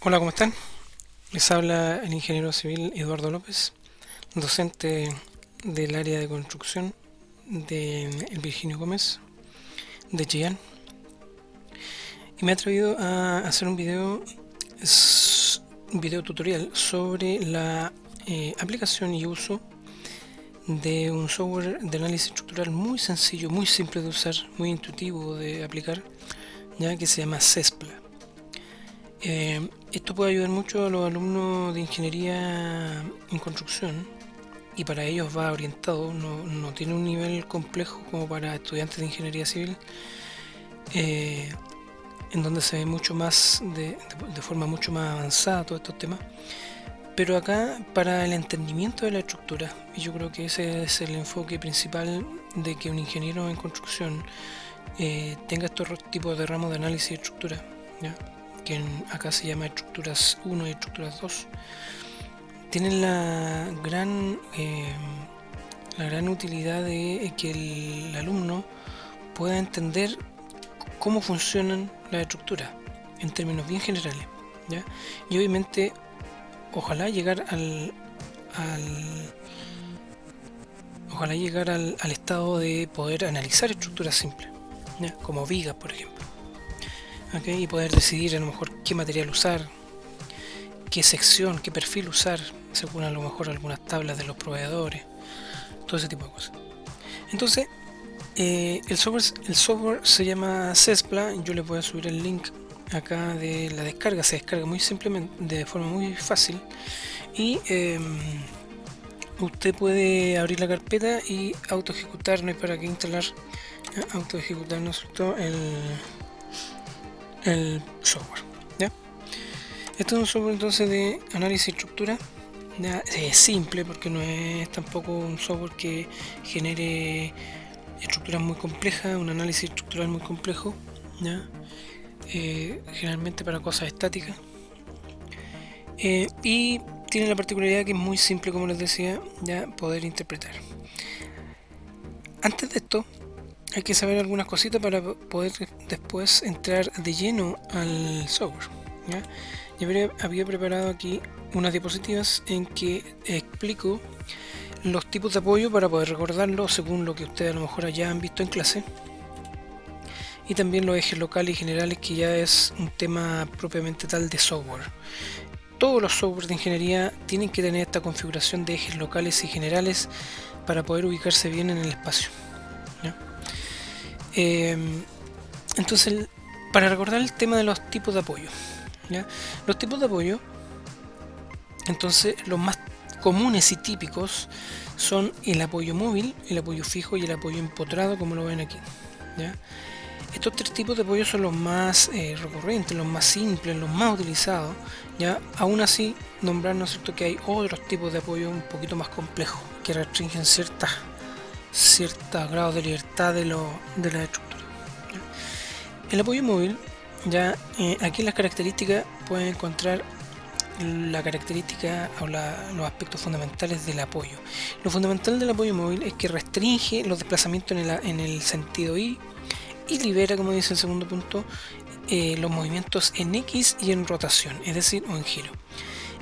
Hola, ¿cómo están? Les habla el ingeniero civil Eduardo López, docente del área de construcción de el Virginio Gómez de Chillán. Y me he atrevido a hacer un video tutorial sobre la aplicación y uso de un software de análisis estructural muy sencillo, muy simple de usar, muy intuitivo de aplicar, ya que se llama CESPLA. Esto puede ayudar mucho a los alumnos de ingeniería en construcción y para ellos va orientado, no tiene un nivel complejo como para estudiantes de ingeniería civil, eh, en donde se ve mucho más de forma mucho más avanzada todos estos temas. Pero acá para el entendimiento de la estructura, y yo creo que ese es el enfoque principal de que un ingeniero en construcción tenga estos tipos de ramos de análisis de estructura, ¿ya? Que acá se llama estructuras 1 y estructuras 2, tienen la gran utilidad de que el alumno pueda entender cómo funcionan las estructuras en términos bien generales, ¿ya? Y obviamente ojalá llegar al estado de poder analizar estructuras simples, ¿ya? Como vigas, por ejemplo, ¿okay? Y poder decidir a lo mejor qué material usar, qué sección, qué perfil usar, según a lo mejor algunas tablas de los proveedores, todo ese tipo de cosas. Entonces, el software se llama CESPLA. Yo les voy a subir el link acá de la descarga. Se descarga muy simplemente, de forma muy fácil, y usted puede abrir la carpeta y auto ejecutar, no hay para qué instalar, auto ejecutar, ¿no es cierto?, el software, ¿ya? Esto es un software entonces de análisis de estructura, ¿ya? Es simple porque no es tampoco un software que genere estructuras muy complejas, un análisis estructural muy complejo, ¿ya? Generalmente para cosas estáticas, y tiene la particularidad que es muy simple, como les decía, ya poder interpretar. Antes de esto hay que saber algunas cositas para poder después entrar de lleno al software, ¿ya? Yo había preparado aquí unas diapositivas en que explico los tipos de apoyo para poder recordarlo según lo que ustedes a lo mejor ya han visto en clase, y también los ejes locales y generales, que ya es un tema propiamente tal de software. Todos los softwares de ingeniería tienen que tener esta configuración de ejes locales y generales para poder ubicarse bien en el espacio, ¿ya? Entonces, para recordar el tema de los tipos de apoyo, ¿ya? Los tipos de apoyo, entonces, los más comunes y típicos son el apoyo móvil, el apoyo fijo y el apoyo empotrado, como lo ven aquí, ¿ya? Estos tres tipos de apoyo son los más recurrentes, los más simples, los más utilizados, ¿ya? Aún así, nombrar, ¿no es cierto?, que hay otros tipos de apoyo un poquito más complejos que restringen ciertos grados de libertad de la estructura, ¿ya? El apoyo móvil, ya aquí en las características pueden encontrar la característica o los aspectos fundamentales del apoyo. Lo fundamental del apoyo móvil es que restringe los desplazamientos en el sentido Y libera, como dice el segundo punto, los movimientos en X y en rotación, es decir, o en giro.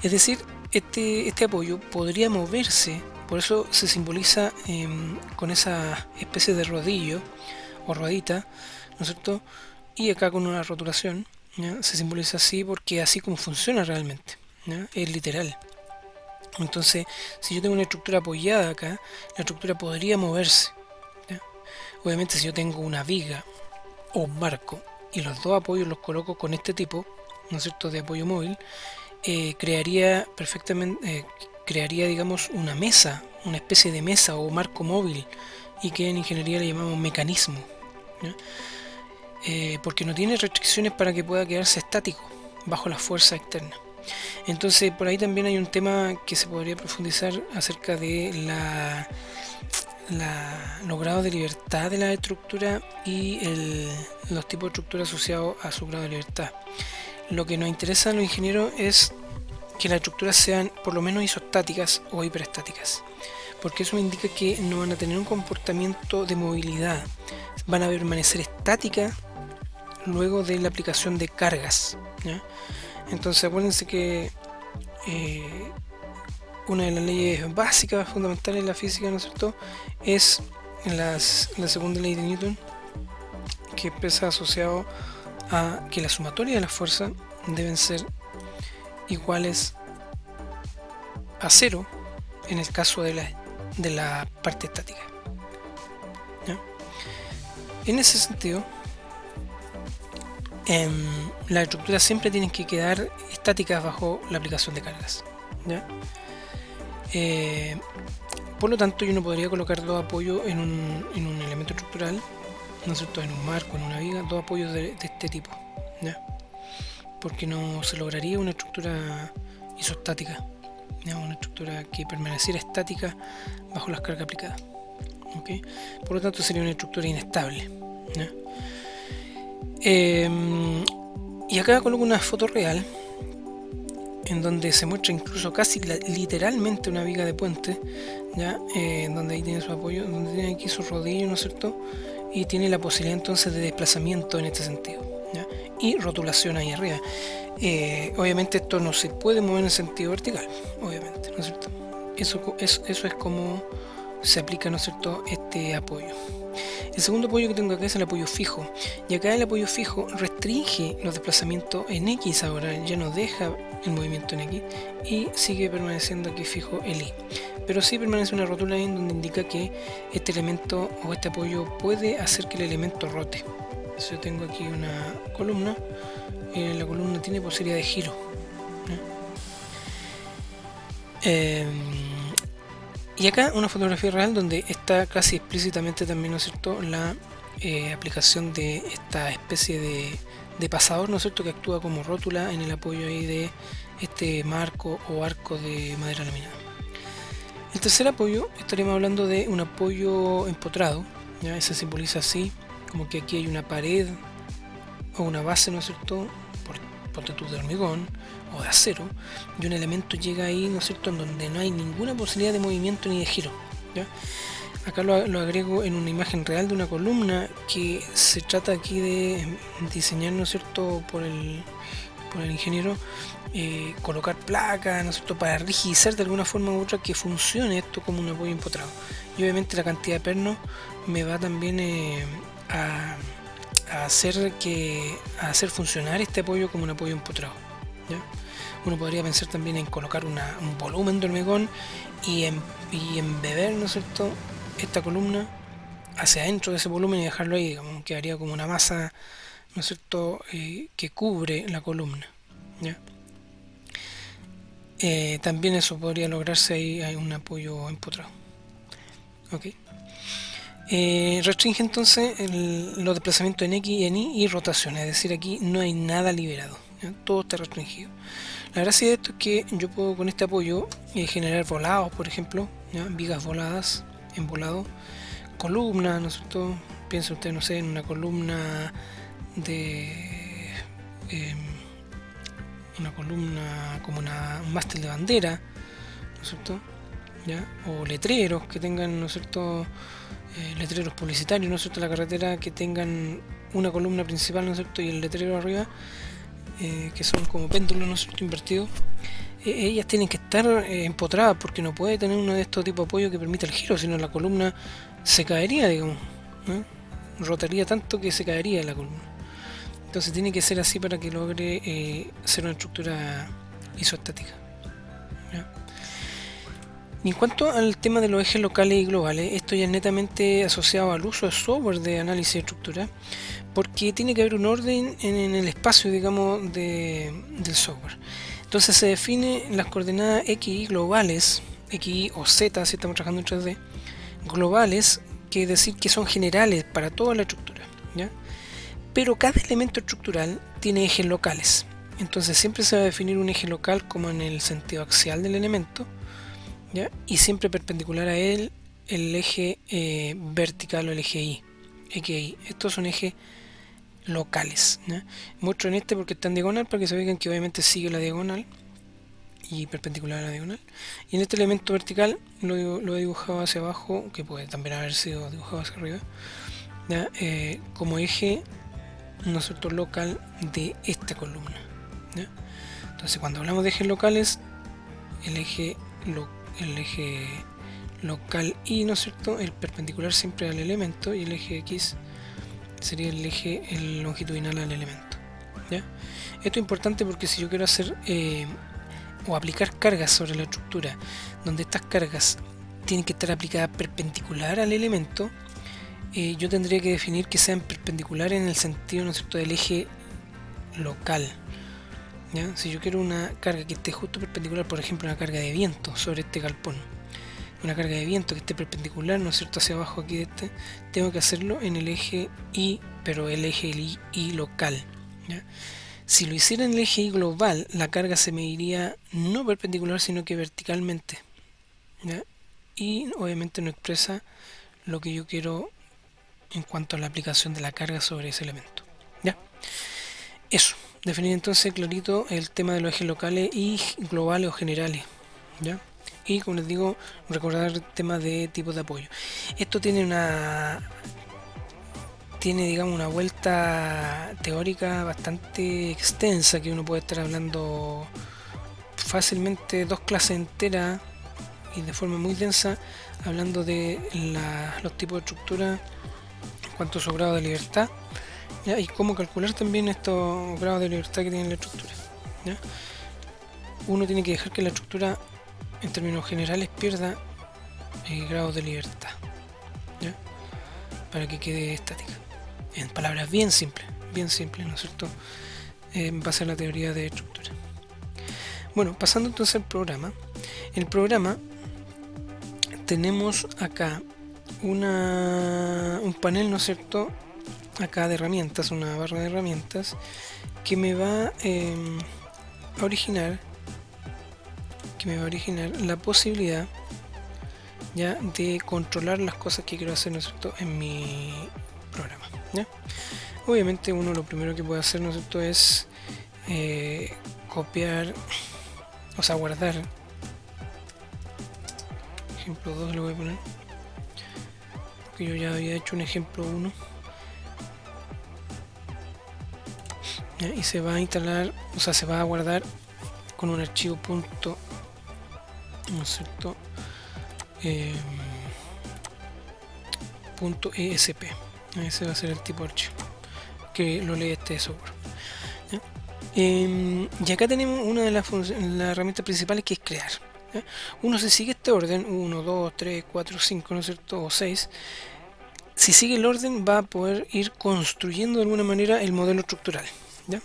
Es decir, este apoyo podría moverse, por eso se simboliza con esa especie de rodillo o ruedita, ¿no es cierto? Y acá con una rotulación, ¿ya? Se simboliza así porque así como funciona realmente, ¿ya? Es literal. Entonces, si yo tengo una estructura apoyada acá, la estructura podría moverse, ¿ya? Obviamente, si yo tengo una viga o un marco y los dos apoyos los coloco con este tipo, ¿no es cierto?, de apoyo móvil, crearía perfectamente, crearía, digamos, una mesa, una especie de mesa o marco móvil, y que en ingeniería le llamamos mecanismo, ¿ya? Porque no tiene restricciones para que pueda quedarse estático bajo la fuerza externa. Entonces, por ahí también hay un tema que se podría profundizar acerca de los grados de libertad de la estructura y los tipos de estructura asociados a su grado de libertad. Lo que nos interesa a los ingenieros es que las estructuras sean por lo menos isostáticas o hiperestáticas, porque eso indica que no van a tener un comportamiento de movilidad, van a permanecer estáticas luego de la aplicación de cargas, ¿ya? Entonces acuérdense que una de las leyes básicas, fundamentales de la física, ¿no es cierto?, es la segunda ley de Newton, que está asociado a que la sumatoria de las fuerzas deben ser iguales a cero en el caso de la parte estática. ¿Ya? En ese sentido, las estructuras siempre tienen que quedar estáticas bajo la aplicación de cargas. ¿Ya? Por lo tanto, yo no podría colocar dos apoyos en un elemento estructural, ¿no es cierto?, en un marco, en una viga, dos apoyos de este tipo, ¿ya? Porque no se lograría una estructura isostática, ¿ya? Una estructura que permaneciera estática bajo las cargas aplicadas, ¿okay? Por lo tanto, sería una estructura inestable, ¿ya? Y acá coloco una foto real en donde se muestra incluso casi literalmente una viga de puente, ¿ya? Donde ahí tiene su apoyo, donde tiene aquí su rodillo, ¿no es cierto?, y tiene la posibilidad entonces de desplazamiento en este sentido, ¿ya? Y rotulación ahí arriba. Obviamente esto no se puede mover en sentido vertical, obviamente, ¿no es cierto? Eso es como se aplica, ¿no es cierto?, este apoyo. El segundo apoyo que tengo acá es el apoyo fijo, y acá el apoyo fijo restringe los desplazamientos en X, ahora ya no deja el movimiento en X y sigue permaneciendo aquí fijo el Y, pero sí permanece una rótula en donde indica que este elemento o este apoyo puede hacer que el elemento rote. Yo tengo aquí una columna, la columna tiene posibilidad de giro, y acá una fotografía real donde está casi explícitamente también, ¿no es cierto?, la aplicación de esta especie de pasador, ¿no es cierto?, que actúa como rótula en el apoyo ahí de este marco o arco de madera laminada. El tercer apoyo, estaríamos hablando de un apoyo empotrado, ¿ya? Se simboliza así, como que aquí hay una pared o una base, ¿no es cierto?, por de hormigón o de acero, y un elemento llega ahí, ¿no es cierto?, en donde no hay ninguna posibilidad de movimiento ni de giro, ¿ya? Acá lo agrego en una imagen real de una columna que se trata aquí de diseñar, ¿no es cierto?, por el ingeniero, colocar placas, ¿no es cierto?, para rigidizar de alguna forma u otra que funcione esto como un apoyo empotrado. Y obviamente la cantidad de pernos me va también a hacer funcionar este apoyo como un apoyo empotrado, ¿ya? Uno podría pensar también en colocar un volumen de hormigón y embeber, ¿no es cierto?, esta columna hacia adentro de ese volumen y dejarlo ahí, digamos, quedaría como una masa, ¿no es cierto?, que cubre la columna, ¿ya? También eso podría lograrse ahí, hay un apoyo empotrado. Okay. Restringe entonces los desplazamientos en X, en Y y rotación, es decir, aquí no hay nada liberado, ¿ya? Todo está restringido. La gracia de esto es que yo puedo con este apoyo generar volados, por ejemplo, ¿ya? Vigas voladas, en volado, columnas, ¿no es cierto? Piensa usted, no sé, en una columna de una columna como un mástil de bandera, ¿no es cierto?, ¿ya? O letreros que tengan, ¿no es cierto?, letreros publicitarios, ¿no es cierto?, la carretera, que tengan una columna principal, ¿no es cierto?, y el letrero arriba, que son como péndulos, ¿no es cierto?, invertidos. Ellas tienen que estar empotradas, porque no puede tener uno de estos tipos de apoyo que permita el giro, sino la columna se caería, digamos, ¿no? Rotaría tanto que se caería la columna. Entonces tiene que ser así para que logre ser una estructura isoestática, ¿ya? Y en cuanto al tema de los ejes locales y globales, esto ya es netamente asociado al uso de software de análisis de estructura, porque tiene que haber un orden en el espacio, digamos, del software. Entonces se definen las coordenadas XY globales, XY o Z si estamos trabajando en 3D, globales, que es decir que son generales para toda la estructura, ¿ya? Pero cada elemento estructural tiene ejes locales, entonces siempre se va a definir un eje local como en el sentido axial del elemento, ¿ya? Y siempre perpendicular a él el eje vertical o el eje Y, XY. Estos son ejes locales, ¿ya? Muestro en este porque está en diagonal para que se vean que obviamente sigue la diagonal y perpendicular a la diagonal. Y en este elemento vertical lo he dibujado hacia abajo, que puede también haber sido dibujado hacia arriba, ¿ya? Como eje, ¿no es cierto?, local de esta columna, ¿ya? Entonces cuando hablamos de ejes locales, el eje local y, ¿no es cierto?, el perpendicular siempre al elemento, y el eje X sería el longitudinal al elemento, ¿ya? Esto es importante porque si yo quiero hacer o aplicar cargas sobre la estructura donde estas cargas tienen que estar aplicadas perpendicular al elemento, yo tendría que definir que sean perpendiculares en el sentido, ¿no es cierto?, del eje local, ¿ya? Si yo quiero una carga que esté justo perpendicular, por ejemplo una carga de viento sobre este galpón, una carga de viento que esté perpendicular, ¿no es cierto?, hacia abajo aquí de este, tengo que hacerlo en el eje Y, pero el eje Y local, ¿ya? Si lo hiciera en el eje Y global, la carga se mediría no perpendicular, sino que verticalmente, ¿ya? Y obviamente no expresa lo que yo quiero en cuanto a la aplicación de la carga sobre ese elemento, ¿ya? Eso, definir entonces clarito el tema de los ejes locales y globales o generales, ¿ya? Y como les digo, recordar el tema de tipos de apoyo. Esto tiene digamos una vuelta teórica bastante extensa, que uno puede estar hablando fácilmente 2 clases enteras y de forma muy densa, hablando de los tipos de estructura en cuanto a su grado de libertad, ¿ya? Y cómo calcular también estos grados de libertad que tiene la estructura, ¿ya? Uno tiene que dejar que la estructura en términos generales pierda grados de libertad, ¿ya?, para que quede estática. En palabras bien simples, ¿no es cierto?, en base a la teoría de estructura. Bueno, pasando entonces al programa. En el programa tenemos acá un panel, ¿no es cierto?, acá de herramientas, una barra de herramientas que me va a originar la posibilidad, ya, de controlar las cosas que quiero hacer, ¿no es cierto?, en mi programa, ¿ya? Obviamente uno lo primero que puede hacer, ¿no es cierto?, es copiar, o sea, guardar. Ejemplo 2 le voy a poner, porque yo ya había hecho un ejemplo 1, ¿ya? Y se va a instalar, o sea, se va a guardar con un archivo punto, ¿no es cierto?, .esp. Ese va a ser el tipo de archivo que lo lee este software, ¿ya? Y acá tenemos una de las herramientas principales, que es crear, ¿ya? Uno se sigue este orden, 1, 2, 3, 4, 5, ¿no es cierto?, o 6. Si sigue el orden va a poder ir construyendo de alguna manera el modelo estructural, ¿ya?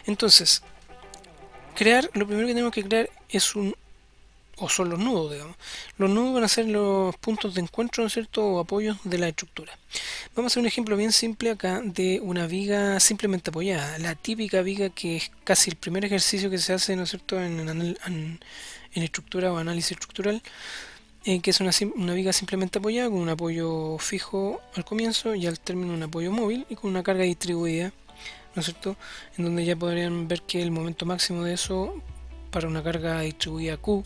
Entonces, lo primero que tenemos que crear son los nudos, digamos. Los nudos van a ser los puntos de encuentro, ¿no es cierto?, o apoyos de la estructura. Vamos a hacer un ejemplo bien simple acá de una viga simplemente apoyada, la típica viga que es casi el primer ejercicio que se hace, ¿no es cierto?, en estructura o análisis estructural, que es una viga simplemente apoyada con un apoyo fijo al comienzo y al término un apoyo móvil y con una carga distribuida, ¿no es cierto?, en donde ya podrían ver que el momento máximo de eso para una carga distribuida Q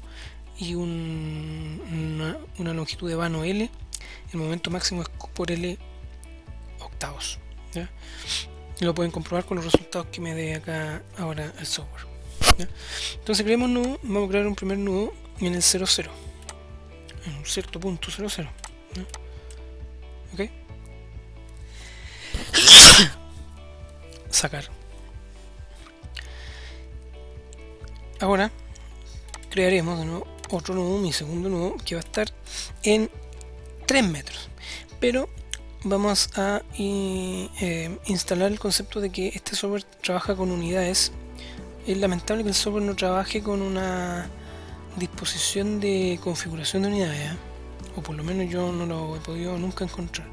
y una longitud de vano L, el momento máximo es Q por L octavos, ¿ya? Y lo pueden comprobar con los resultados que me dé acá ahora el software, ¿ya? Entonces creemos un nudo, vamos a crear un primer nudo en el 0, 0, en un cierto punto 0, 0, ¿ya? ¿Ok? Sacar. Ahora crearemos de nuevo otro nudo, mi segundo nudo, que va a estar en 3 metros, pero vamos a instalar el concepto de que este software trabaja con unidades. Es lamentable que el software no trabaje con una disposición de configuración de unidades, ¿eh? O por lo menos yo no lo he podido nunca encontrar,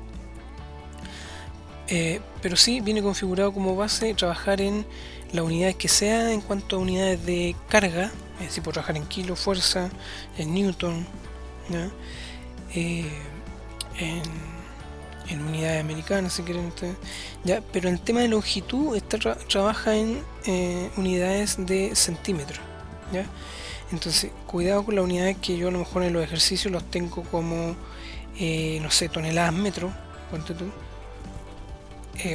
pero sí viene configurado como base trabajar en las unidades que sea en cuanto a unidades de carga, es decir, puedo trabajar en kilo, fuerza, en newton, ¿ya?, en unidades americanas si quieren ustedes, ¿ya? Pero el tema de longitud trabaja en unidades de centímetros, ¿ya? Entonces cuidado con las unidades que yo a lo mejor en los ejercicios los tengo como no sé, toneladas metro, ponte tú,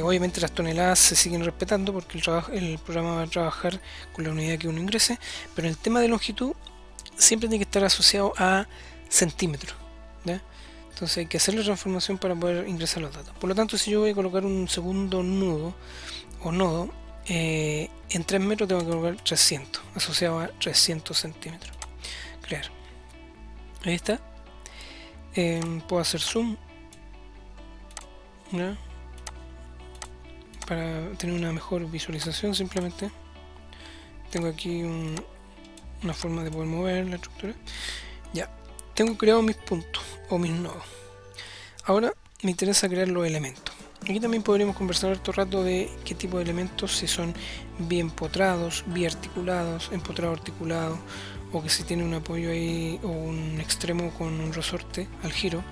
Obviamente las toneladas se siguen respetando porque el programa va a trabajar con la unidad que uno ingrese, pero el tema de longitud siempre tiene que estar asociado a centímetros, ¿ya? Entonces hay que hacer la transformación para poder ingresar los datos. Por lo tanto, si yo voy a colocar un segundo nudo o nodo, en 3 metros tengo que colocar 300, asociado a 300 centímetros. Crear. Ahí está. Puedo hacer zoom, ¿ya? Para tener una mejor visualización. Simplemente tengo aquí una forma de poder mover la estructura. Ya, tengo creado mis puntos o mis nodos. Ahora me interesa crear los elementos. Aquí también podríamos conversar harto rato de qué tipo de elementos, si son biempotrados, biarticulados, empotrado articulado, o que si tiene un apoyo ahí o un extremo con un resorte al giro.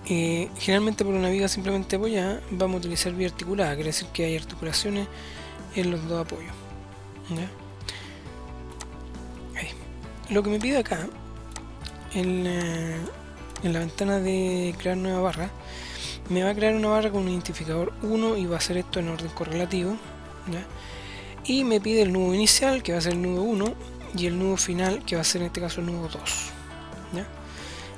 Generalmente por una viga simplemente apoyada vamos a utilizar biarticulada, quiere decir que hay articulaciones en los dos apoyos, ¿ya? Ahí. Lo que me pide acá en la ventana de crear nueva barra, me va a crear una barra con un identificador 1 y va a hacer esto en orden correlativo, ¿ya? Y me pide el nudo inicial, que va a ser el nudo 1, y el nudo final, que va a ser en este caso el nudo 2, ¿ya?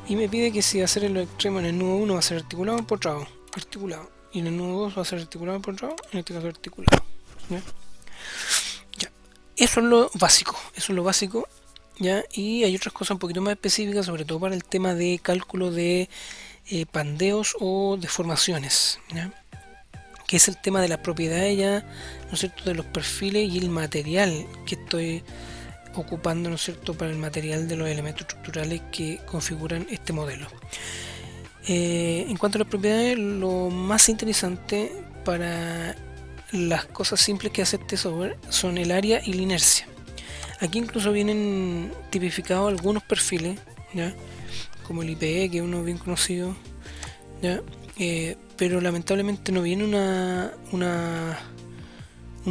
Y me pide que si va a ser el extremo en el nudo 1 va a ser articulado o empotrado, articulado, y en el nudo 2 va a ser articulado o empotrado, en este caso articulado, ¿ya? Ya. Eso es lo básico, ¿ya? Y hay otras cosas un poquito más específicas, sobre todo para el tema de cálculo de pandeos o deformaciones, ¿ya? Que es el tema de las propiedades ya, ¿no es cierto?, de los perfiles y el material que estoy ocupando, ¿no es cierto?, para el material de los elementos estructurales que configuran este modelo. En cuanto a las propiedades, lo más interesante para las cosas simples que hace este software son el área y la inercia. Aquí incluso vienen tipificados algunos perfiles, ¿ya?, como el IPE, que es uno bien conocido, ¿ya? Pero lamentablemente no viene una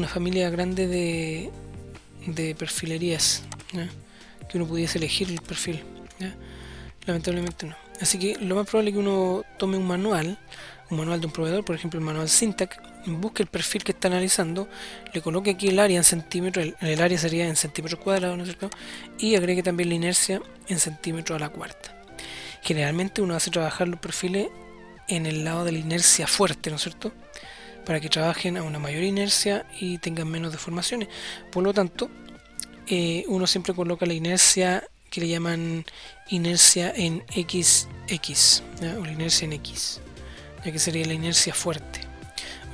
familia grande de perfilerías, ¿ya?, que uno pudiese elegir el perfil, ¿ya? Lamentablemente no. Así que lo más probable es que uno tome un manual de un proveedor, por ejemplo el manual Syntac, busque el perfil que está analizando, le coloque aquí el área en centímetros, el área sería en centímetros cuadrados, ¿no es cierto?, y agregue también la inercia en centímetros a la cuarta. Generalmente uno hace trabajar los perfiles en el lado de la inercia fuerte, ¿no es cierto?, para que trabajen a una mayor inercia y tengan menos deformaciones. Por lo tanto, uno siempre coloca la inercia que le llaman inercia en XX, ¿ya?, o la inercia en X, ya que sería la inercia fuerte.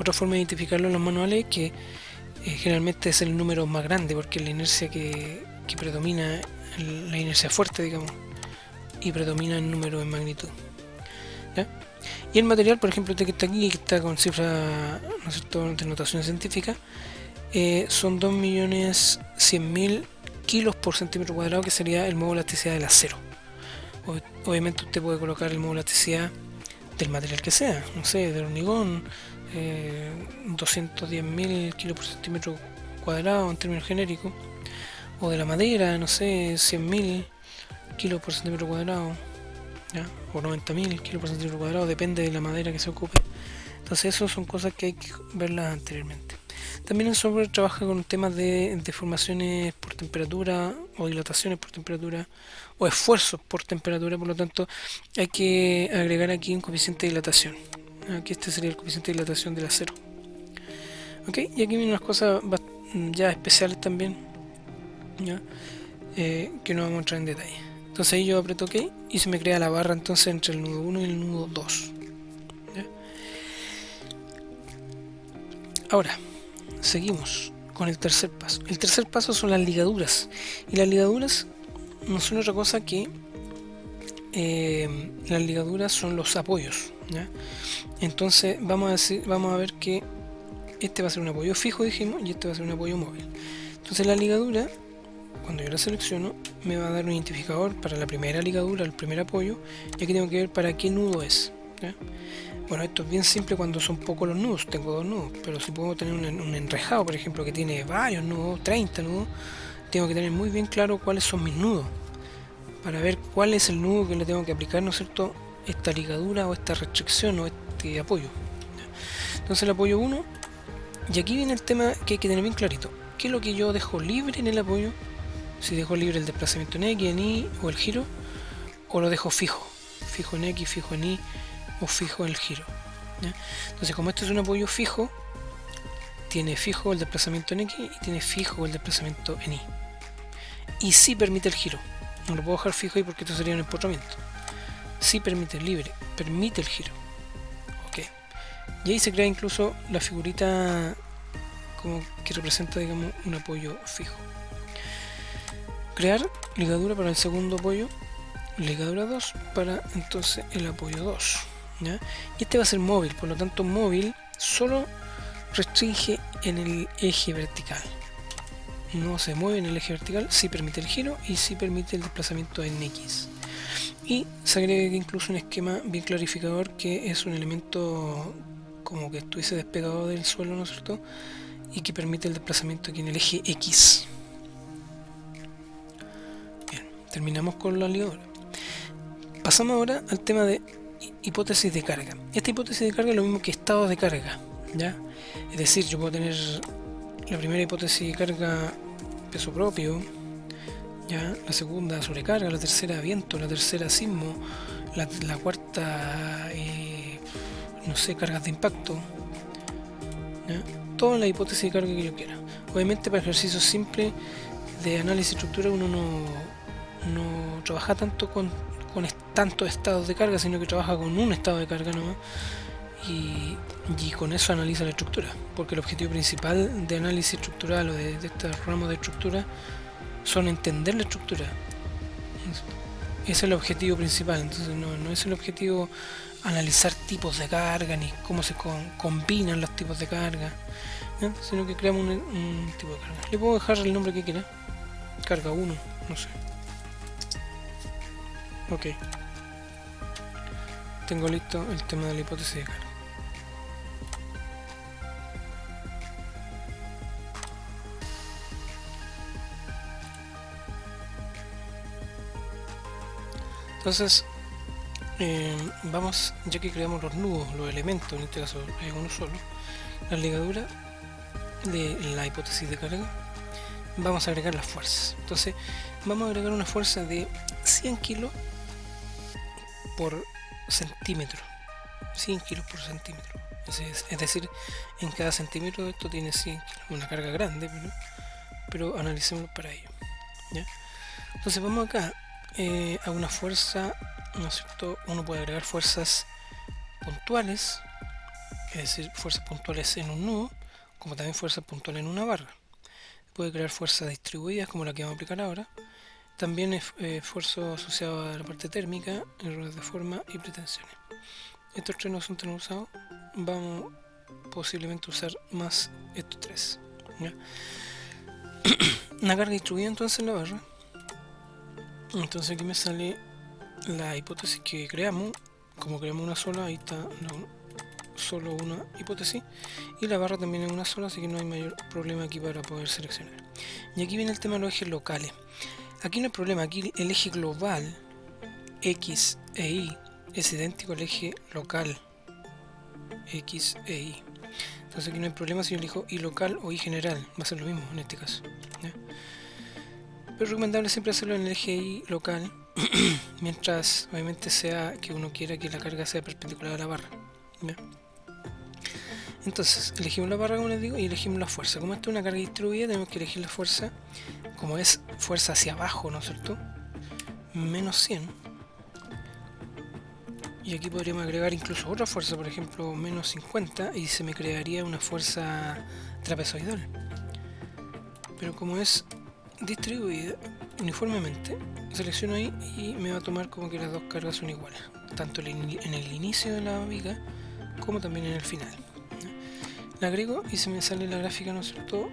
Otra forma de identificarlo en los manuales, que generalmente es el número más grande, porque es la inercia que predomina, la inercia fuerte, digamos, y predomina el número en magnitud, ¿ya? Y el material, por ejemplo, este que está aquí, que está con cifra, ¿no es cierto?, de notación científica, son 2.100.000 kilos por centímetro cuadrado, que sería el modo de elasticidad del acero. Obviamente usted puede colocar el modo de elasticidad del material que sea, no sé, del hormigón, 210.000 kilos por centímetro cuadrado en términos genéricos, o de la madera, no sé, 100.000 kilos por centímetro cuadrado, ¿ya?, o 90.000 kilos por centímetro cuadrado, depende de la madera que se ocupe. Entonces eso son cosas que hay que verlas anteriormente. También el software trabaja con temas de deformaciones por temperatura o dilataciones por temperatura o esfuerzos por temperatura, por lo tanto hay que agregar aquí un coeficiente de dilatación. Aquí este sería el coeficiente de dilatación del acero. Ok, y aquí vienen unas cosas ya especiales también, ¿ya?, que no vamos a entrar en detalle. Entonces ahí yo aprieto OK y se me crea la barra entonces entre el nudo 1 y el nudo 2, ¿ya? Ahora seguimos con el tercer paso. El tercer paso son las ligaduras, y las ligaduras no son otra cosa que las ligaduras son los apoyos, ¿ya? Entonces vamos a ver que este va a ser un apoyo fijo, dijimos, y este va a ser un apoyo móvil. Entonces la ligadura, cuando yo la selecciono, me va a dar un identificador para la primera ligadura, el primer apoyo, y aquí tengo que ver para qué nudo es, ¿ya? Bueno, esto es bien simple cuando son pocos los nudos, tengo 2 nudos, pero si puedo tener un enrejado, por ejemplo, que tiene varios nudos, 30 nudos, tengo que tener muy bien claro cuáles son mis nudos, para ver cuál es el nudo que le tengo que aplicar, ¿no es cierto?, esta ligadura o esta restricción o este apoyo, ¿ya? Entonces el apoyo 1, y aquí viene el tema que hay que tener bien clarito. ¿Qué es lo que yo dejo libre en el apoyo? Si dejo libre el desplazamiento en X, en Y o el giro, o lo dejo fijo. Fijo en X, fijo en Y o fijo en el giro. ¿Ya? Entonces como esto es un apoyo fijo, tiene fijo el desplazamiento en X y tiene fijo el desplazamiento en Y. Y sí permite el giro. No lo puedo dejar fijo ahí porque esto sería un empotramiento. Sí permite libre, permite el giro. Ok. Y ahí se crea incluso la figurita como que representa, digamos, un apoyo fijo. Crear ligadura para el segundo apoyo, ligadura 2 para entonces el apoyo 2. ¿Ya? Y este va a ser móvil, por lo tanto móvil solo restringe en el eje vertical. No se mueve en el eje vertical, sí permite el giro y sí permite el desplazamiento en X. Y se agrega incluso un esquema bien clarificador que es un elemento como que estuviese despegado del suelo, ¿no es cierto? Y que permite el desplazamiento aquí en el eje X. Bien, terminamos con la ligadura. Pasamos ahora al tema de hipótesis de carga. Esta hipótesis de carga es lo mismo que estados de carga, ¿ya? Es decir, yo puedo tener la primera hipótesis de carga peso propio, ¿ya? La segunda sobrecarga, la tercera viento, la tercera sismo, la cuarta, no sé, cargas de impacto, ¿ya? Toda la hipótesis de carga que yo quiera. Obviamente para ejercicios simples de análisis de estructura uno no trabaja tanto con tantos estados de carga, sino que trabaja con un estado de carga nomás. Y con eso analiza la estructura, porque el objetivo principal de análisis estructural o de estos ramos de estructura son entender la estructura. Ese es el objetivo principal. Entonces no es el objetivo analizar tipos de carga ni cómo se combinan los tipos de carga, ¿no? Sino que creamos un tipo de carga. Le puedo dejar el nombre que quiera, carga 1, no sé. Ok, tengo listo el tema de la hipótesis de carga. Entonces vamos, ya que creamos los nudos, los elementos, en este caso es uno solo, la ligadura de la hipótesis de carga, vamos a agregar las fuerzas. Entonces vamos a agregar una fuerza de 100 kilos por centímetro, 100 kilos por centímetro, es decir, en cada centímetro de esto tiene 100 kilos, una carga grande, pero analicémoslo para ello, ¿ya? Entonces vamos acá a una fuerza, ¿no es cierto? Uno puede agregar fuerzas puntuales, es decir, fuerzas puntuales en un nudo, como también fuerzas puntuales en una barra. Puede crear fuerzas distribuidas como la que vamos a aplicar ahora. También esfuerzo asociado a la parte térmica, errores de forma y pretensiones. Estos tres no son tan usados, vamos posiblemente usar más estos tres, ¿ya? Una carga distribuida entonces en la barra. Entonces aquí me sale la hipótesis que creamos. Como creamos una sola, ahí está solo una hipótesis, y la barra también es una sola, así que no hay mayor problema aquí para poder seleccionar. Y aquí viene el tema de los ejes locales. Aquí no hay problema, aquí el eje global X e Y es idéntico al eje local X e Y. Entonces aquí no hay problema si yo elijo Y local o Y general, va a ser lo mismo en este caso, ¿ya? Pero es recomendable siempre hacerlo en el eje Y local, mientras obviamente sea que uno quiera que la carga sea perpendicular a la barra, ¿ya? Entonces elegimos la barra, como les digo, y elegimos la fuerza. Como esto es una carga distribuida, tenemos que elegir la fuerza, como es fuerza hacia abajo, ¿no es cierto? Menos 100. Y aquí podríamos agregar incluso otra fuerza, por ejemplo, menos 50, y se me crearía una fuerza trapezoidal. Pero como es distribuida uniformemente, selecciono ahí y me va a tomar como que las dos cargas son iguales, tanto en el inicio de la viga como también en el final. La agrego y se me sale la gráfica, ¿no es cierto?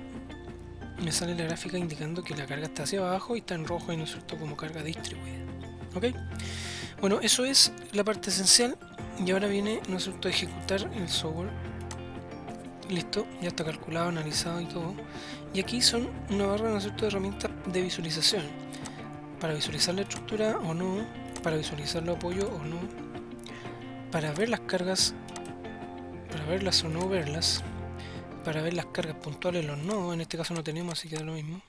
Me sale la gráfica indicando que la carga está hacia abajo y está en rojo, ¿no es cierto?, como carga distribuida. ¿Ok? Bueno, eso es la parte esencial, y ahora viene, ¿no es cierto?, a ejecutar el software. Listo, ya está calculado, analizado y todo. Y aquí son una barra, ¿no es cierto?, de herramientas de visualización, para visualizar la estructura o no, para visualizar los apoyos o no, para ver las cargas verlas o no verlas, para ver las cargas puntuales en los nodos, en este caso no tenemos, así que da lo mismo.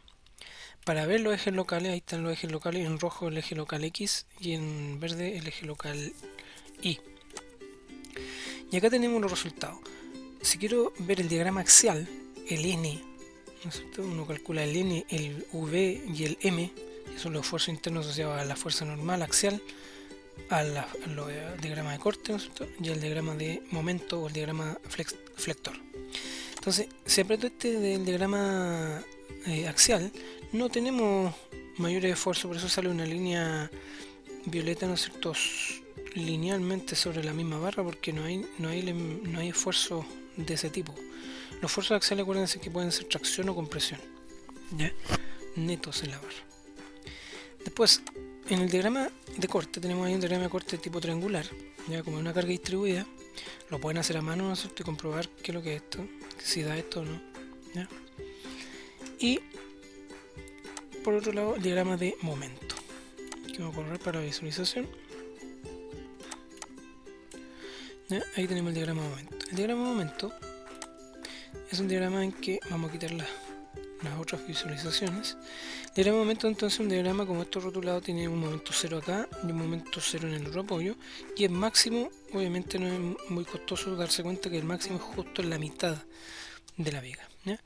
Para ver los ejes locales, ahí están los ejes locales, en rojo el eje local X y en verde el eje local Y. Y acá tenemos los resultados. Si quiero ver el diagrama axial, el N, ¿no es cierto? Uno calcula el N, el V y el M, que son los esfuerzos internos asociados a la fuerza normal axial, al diagrama de corte, ¿no es cierto? Y al diagrama de momento o el diagrama flector. Entonces, si aprieto este del diagrama axial, no tenemos mayores esfuerzos, por eso sale una línea violeta, ¿no es cierto?, linealmente sobre la misma barra, porque no hay esfuerzo de ese tipo. Los esfuerzos axiales, acuérdense que pueden ser tracción o compresión, ¿ya? Netos en la barra. Después, en el diagrama de corte, tenemos ahí un diagrama de corte tipo triangular, ya como una carga distribuida. Lo pueden hacer a mano, ¿no es cierto?, y comprobar qué es lo que es esto, si da esto o no, ¿ya? Y por otro lado, el diagrama de momento, que vamos a correr para visualización. ¿Ya? Ahí tenemos el diagrama de momento. El diagrama de momento es un diagrama en que vamos a quitar las otras visualizaciones. El diagrama de momento, entonces, un diagrama como esto rotulado, tiene un momento 0 acá y un momento 0 en el otro apoyo, y el máximo, obviamente no es muy costoso darse cuenta que el máximo es justo en la mitad de la viga, ¿ya?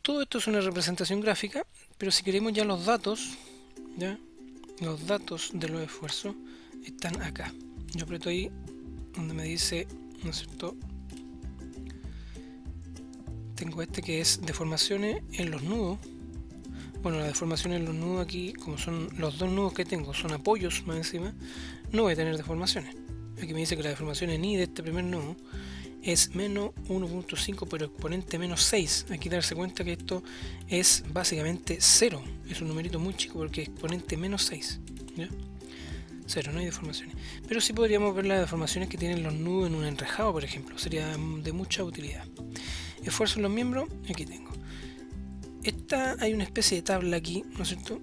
Todo esto es una representación gráfica, pero si queremos ya los datos, ¿ya? Los datos de los esfuerzos están acá. Yo aprieto ahí donde me dice, ¿no es cierto?, tengo este que es deformaciones en los nudos. Bueno, la deformación en los nudos aquí, como son los dos nudos que tengo, son apoyos más encima, no voy a tener deformaciones. Aquí me dice que la deformación en I de este primer nudo es menos 1.5 por exponente menos 6. Aquí darse cuenta que esto es básicamente 0. Es un numerito muy chico porque es exponente menos 6, ¿ya? 0, no hay deformaciones. Pero sí podríamos ver las deformaciones que tienen los nudos en un enrejado, por ejemplo. Sería de mucha utilidad. Esfuerzo en los miembros, aquí tengo. Hay una especie de tabla aquí, ¿no es cierto?,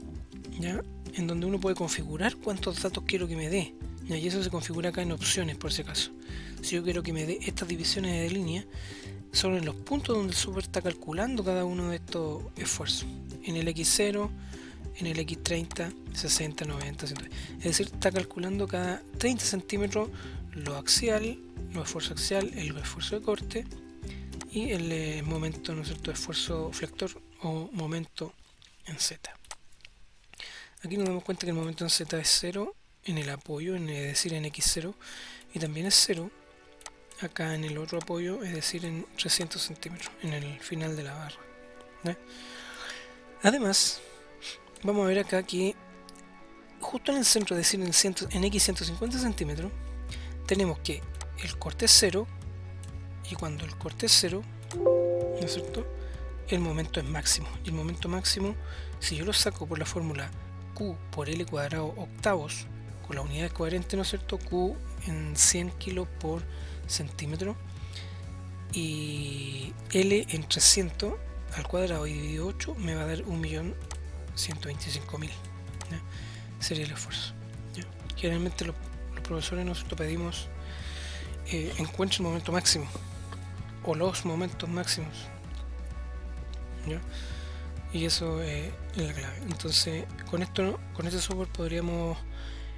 ¿ya?, en donde uno puede configurar cuántos datos quiero que me dé, ¿ya? Y eso se configura acá en opciones, por si acaso. Si yo quiero que me dé estas divisiones de línea, son en los puntos donde el software está calculando cada uno de estos esfuerzos. En el X0, en el X30, 60, 90, 120. Es decir, está calculando cada 30 centímetros lo axial, lo esfuerzo axial, el esfuerzo de corte y el momento, ¿no es cierto?, esfuerzo flector o momento en Z. Aquí nos damos cuenta que el momento en Z es 0 en el apoyo, es decir, en X0, y también es 0 acá en el otro apoyo, es decir, en 300 centímetros, en el final de la barra, ¿eh? Además, vamos a ver acá que justo en el centro, es decir, en X150 centímetros, tenemos que el corte es 0, y cuando el corte es 0, ¿no es cierto?, el momento es máximo. Y el momento máximo, si yo lo saco por la fórmula Q por L cuadrado octavos, con las unidades coherentes, ¿no es cierto?, Q en 100 kilos por centímetro, y L en 300 al cuadrado y dividido 8, me va a dar 1.125.000, ¿ya? Sería el esfuerzo, ¿ya? Generalmente los profesores nosotros pedimos encuentre el momento máximo o los momentos máximos, ¿ya? Y eso es la clave. Entonces con este software podríamos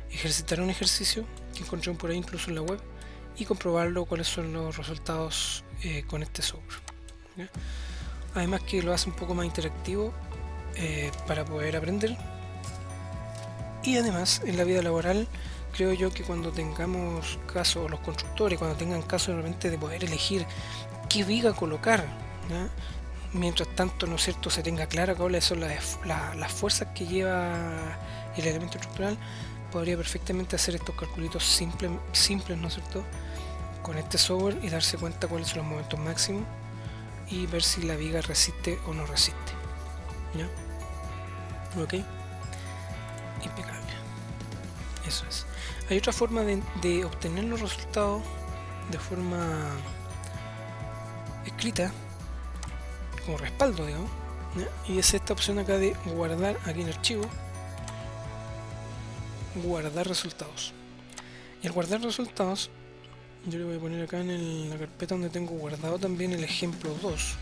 ejercitar un ejercicio que encontré por ahí incluso en la web y comprobarlo cuáles son los resultados con este software, ¿ya? Además que lo hace un poco más interactivo para poder aprender, y además en la vida laboral creo yo que cuando tengamos caso, los constructores cuando tengan caso de repente de poder elegir qué viga colocar, ¿ya?, mientras tanto, ¿no es cierto?, se tenga clara cuáles son las fuerzas que lleva el elemento estructural, podría perfectamente hacer estos calculitos simples, ¿no es cierto?, con este software y darse cuenta cuáles son los momentos máximos y ver si la viga resiste o no resiste, ¿ya? Ok, impecable. Eso es. Hay otra forma de obtener los resultados de forma escrita, como respaldo, digamos, ¿ya? Y es esta opción acá de guardar aquí en archivo, guardar resultados. Y al guardar resultados yo le voy a poner acá en la carpeta donde tengo guardado también el ejemplo 2.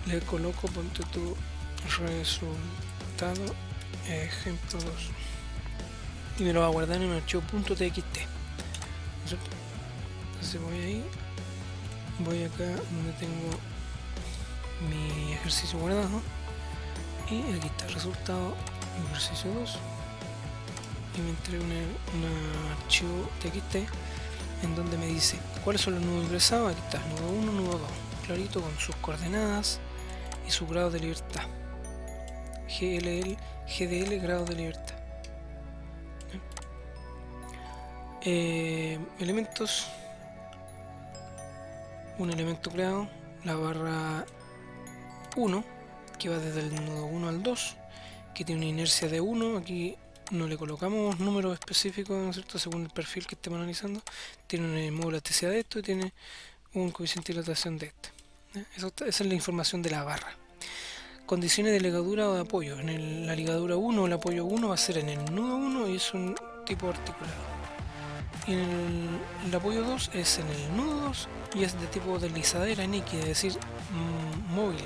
Le coloco, ponte tu resultado ejemplo 2 y me lo va a guardar en un archivo .txt, ¿cierto? Entonces voy ahí, voy acá donde tengo mi ejercicio guardado y aquí está el resultado ejercicio 2 y me entrega un archivo txt en donde me dice cuáles son los nudos ingresados. Aquí está, nudo 1, nudo 2, clarito con sus coordenadas y su grado de libertad. GDL grado de libertad. Elementos, un elemento creado, la barra 1 que va desde el nudo 1 al 2, que tiene una inercia de 1. Aquí no le colocamos números específicos, ¿no es cierto?, según el perfil que estemos analizando. Tiene un módulo de elasticidad de esto y tiene un coeficiente de dilatación de este. Esa es la información de la barra. Condiciones de ligadura o de apoyo. La ligadura 1 o el apoyo 1 va a ser en el nudo 1 y es un tipo articulado. Y el apoyo 2 es en el nudo 2 y es de tipo deslizadera en X, es decir, móvil,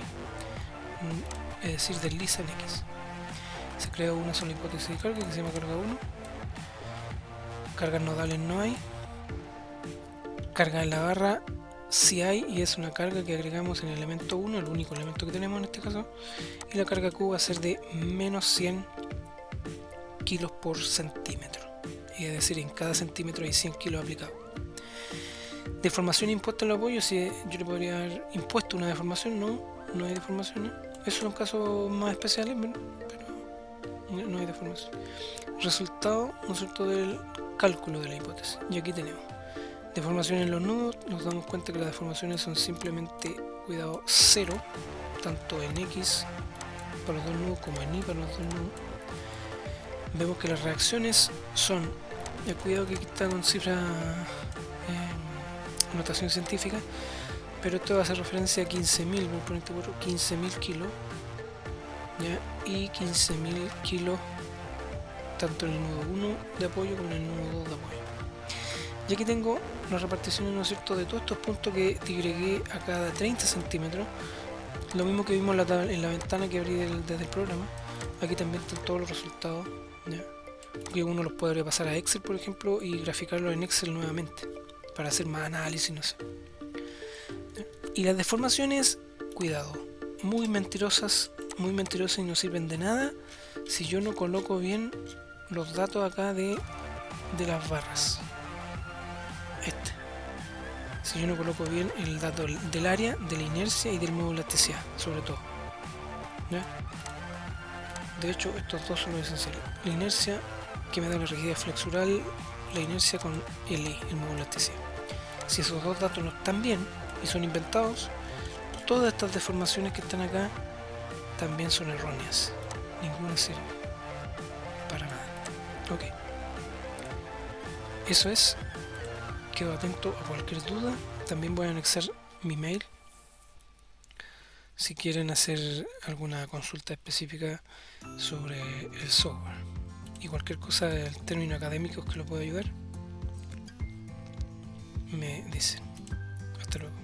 es decir, desliza en X. Se crea una sola hipótesis de carga que se llama carga 1. Cargas nodales no hay. Carga en la barra sí hay, y es una carga que agregamos en el elemento 1, el único elemento que tenemos en este caso. Y la carga Q va a ser de menos 100 kilos por centímetro. Es decir, en cada centímetro hay 100 kilos aplicados. Deformación impuesta en el apoyo. Si yo le podría haber impuesto una deformación, no hay deformación, ¿no? Esos son casos más especiales, pero no hay deformación. Resultado, ¿no es cierto?, del cálculo de la hipótesis. Y aquí tenemos deformación en los nudos. Nos damos cuenta que las deformaciones son simplemente, cuidado, 0, tanto en X para los dos nudos como en Y para los dos nudos. Vemos que las reacciones son, cuidado que aquí está con cifra notación científica, pero esto va a hacer referencia a 15.000, voy a poner 15.000 kilos, ¿ya? Y 15.000 kilos tanto en el nudo 1 de apoyo como en el nudo 2 de apoyo. Y aquí tengo las reparticiones, ¿no es cierto?, de todos estos puntos que digregué a cada 30 centímetros. Lo mismo que vimos en la ventana que abrí desde el programa. Aquí también están todos los resultados, ¿ya? Que uno los podría pasar a Excel, por ejemplo, y graficarlos en Excel nuevamente para hacer más análisis, no sé. Y las deformaciones, cuidado, muy mentirosas y no sirven de nada si yo no coloco bien los datos acá de las barras. Si yo no coloco bien el dato del área, de la inercia y del módulo de elasticidad, sobre todo, ¿ya? De hecho, estos dos son los esenciales. La inercia, que me da la rigidez flexural, la inercia con el módulo de elasticidad. Si esos dos datos no están bien y son inventados, todas estas deformaciones que están acá también son erróneas. Ninguna sirve para nada. Ok. Eso es. Quedo atento a cualquier duda. También voy a anexar mi mail si quieren hacer alguna consulta específica sobre el software y cualquier cosa del término académico que lo pueda ayudar, me dicen. Hasta luego.